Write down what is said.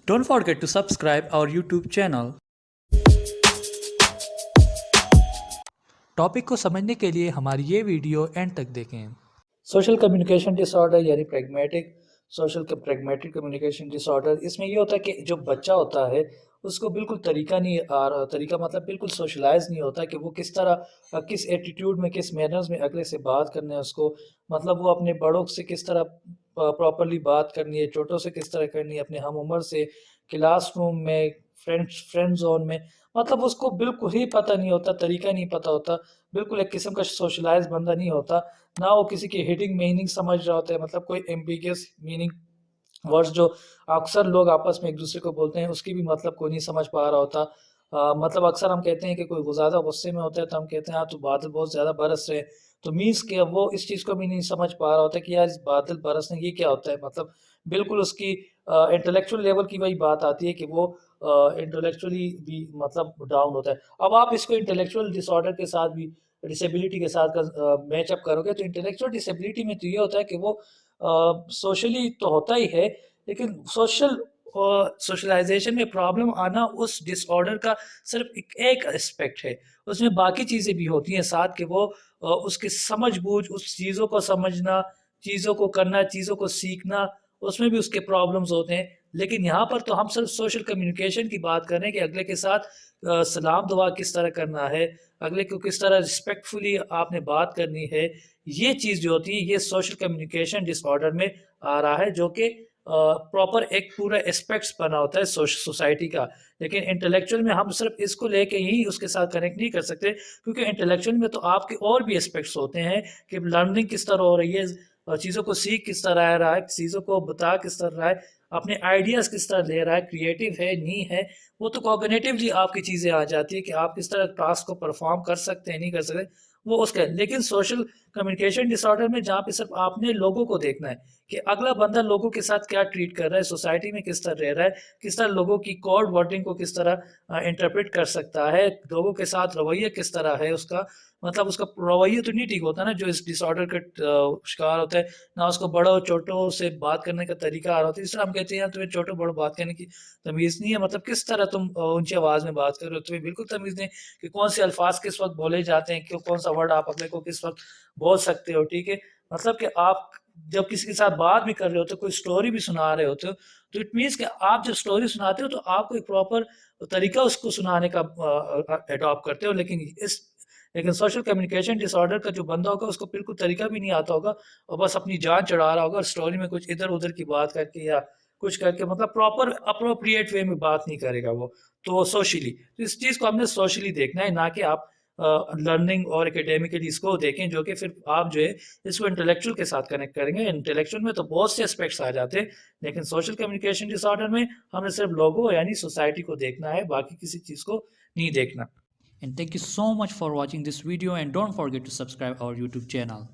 Don't forget to subscribe our YouTube channel. Topic को समझने के लिए हमारी ये वीडियो एंड तक देखें। सोशल कम्युनिकेशन डिसऑर्डर यानी प्रेगमेटिक कम्युनिकेशन डिसऑर्डर, इसमें ये होता है कि जो बच्चा होता है उसको बिल्कुल तरीका नहीं आ रहा, तरीका मतलब बिल्कुल सोशलाइज नहीं होता कि वो किस तरह किस एटीट्यूड में, किस मैनर्स में अगले से बात करना है उसको, मतलब वो अपने बड़ों से किस तरह प्रॉपरली बात करनी है, छोटों से किस तरह करनी है, अपने हम उम्र से, क्लास रूम में, फ्रेंड जोन में, मतलब उसको बिल्कुल ही पता नहीं होता, तरीका नहीं पता होता, बिल्कुल एक किस्म का सोशलाइज बंदा नहीं होता, ना वो किसी की हिडिंग मीनिंग समझ रहा होता है, मतलब कोई एम्बिगियस मीनिंग वर्ड्स जो अक्सर लोग आपस में एक दूसरे को बोलते हैं उसकी भी मतलब कोई नहीं समझ पा रहा होता। मतलब अक्सर हम कहते हैं कि कोई ज़्यादा गुस्से में होता है तो हम कहते हैं हाँ तो बादल बहुत ज़्यादा बरस रहे हैं, तो मीन्स कि वो इस चीज़ को भी नहीं समझ पा रहा होता कि यार इस बादल बरसने ये क्या होता है, मतलब बिल्कुल उसकी इंटेलेक्चुअल लेवल की वही बात आती है कि वो इंटेलेक्चुअली भी मतलब डाउन होता है। अब आप इसको इंटेलेक्चुअल डिसऑर्डर के साथ भी, डिसेबिलिटी के साथ का मैचअप करोगे तो इंटेलेक्चुअल डिसेबिलिटी में तो ये होता है कि वो सोशली तो होता ही है, लेकिन सोशलाइजेशन में प्रॉब्लम आना उस डिसऑर्डर का सिर्फ एक एस्पेक्ट है, उसमें बाकी चीज़ें भी होती हैं साथ कि वो उसकी समझ बूझ, उस चीज़ों को समझना, चीज़ों को करना, चीज़ों को सीखना, उसमें भी उसके प्रॉब्लम्स होते हैं। लेकिन यहाँ पर तो हम सिर्फ सोशल कम्युनिकेशन की बात कर रहे हैं कि अगले के साथ सलाम दुआ किस तरह करना है, अगले को किस तरह रिस्पेक्टफुली आपने बात करनी है, ये चीज़ जो होती है ये सोशल कम्युनिकेशन डिसऑर्डर में आ रहा है, जो कि प्रॉपर एक पूरा एस्पेक्ट्स बना होता है सोसाइटी का। लेकिन इंटेलेक्चुअल में हम सिर्फ इसको लेके ही उसके साथ कनेक्ट नहीं कर सकते, क्योंकि इंटेलेक्चुअल में तो आपके और भी एस्पेक्ट्स होते हैं कि लर्निंग किस तरह हो रही है, चीज़ों को सीख किस तरह आ रहा है, चीज़ों को बता किस तरह रहा है, अपने आइडियाज़ किस तरह ले रहा है, क्रिएटिव है नहीं है, वो तो कॉग्निटिवली आपकी चीज़ें आ जाती है कि आप किस तरह टास्क को परफॉर्म कर सकते हैं नहीं कर सकते, वो उसका। लेकिन सोशल कम्युनिकेशन डिसऑर्डर में जहाँ पे सिर्फ आपने लोगों को देखना है कि अगला बंदा लोगों के साथ क्या ट्रीट कर रहा है, सोसाइटी में किस तरह रह रहा है, किस तरह लोगों की कोड वर्डिंग को किस तरह इंटरप्रेट कर सकता है, लोगों के साथ रवैया किस तरह है उसका, मतलब उसका रवैया तो नहीं ठीक होता ना जो इस डिसऑर्डर का शिकार होता है, ना उसको बड़ों छोटों से बात करने का तरीका आ रहा होता है। इस तरह हम कहते हैं यार तुम्हें छोटों बड़ों बात करने की तमीज़ नहीं है, मतलब किस तरह तुम ऊंची आवाज़ में बात कर रहे हो, तुम्हें बिल्कुल तमीज़ नहीं कि कौन से अल्फाज किस वक्त बोले जाते हैं, क्यों कौन सा वर्ड आप अगले को किस वक्त बोल सकते हो, ठीक है। मतलब कि आप जब किसी के साथ बात भी कर रहे होते हो, कोई स्टोरी भी सुना रहे होते हो, तो इट मीन्स कि आप जब स्टोरी सुनाते हो तो आपको एक प्रॉपर तरीका उसको सुनाने का अडॉप्ट करते हो, लेकिन सोशल कम्युनिकेशन डिसऑर्डर का जो बंदा होगा उसको बिल्कुल तरीका भी नहीं आता होगा, और बस अपनी जान चढ़ा रहा होगा और स्टोरी में कुछ इधर उधर की बात करके या कुछ करके, मतलब प्रॉपर अप्रोप्रिएट वे में बात नहीं करेगा वो, तो सोशली, तो इस चीज़ को हमने सोशली देखना है, ना कि आप लर्निंग और एकेडमिकली इसको देखें, जो कि फिर आप जो है इसको इंटेलेक्चुअल के साथ कनेक्ट करेंगे। इंटेलेक्चुअल में तो बहुत से एस्पेक्ट्स आ जाते हैं, लेकिन सोशल कम्युनिकेशन डिसऑर्डर में हमने सिर्फ लोगों यानी सोसाइटी को देखना है, बाकी किसी चीज़ को नहीं देखना। And thank you so much for watching this video, and don't forget to subscribe our YouTube channel.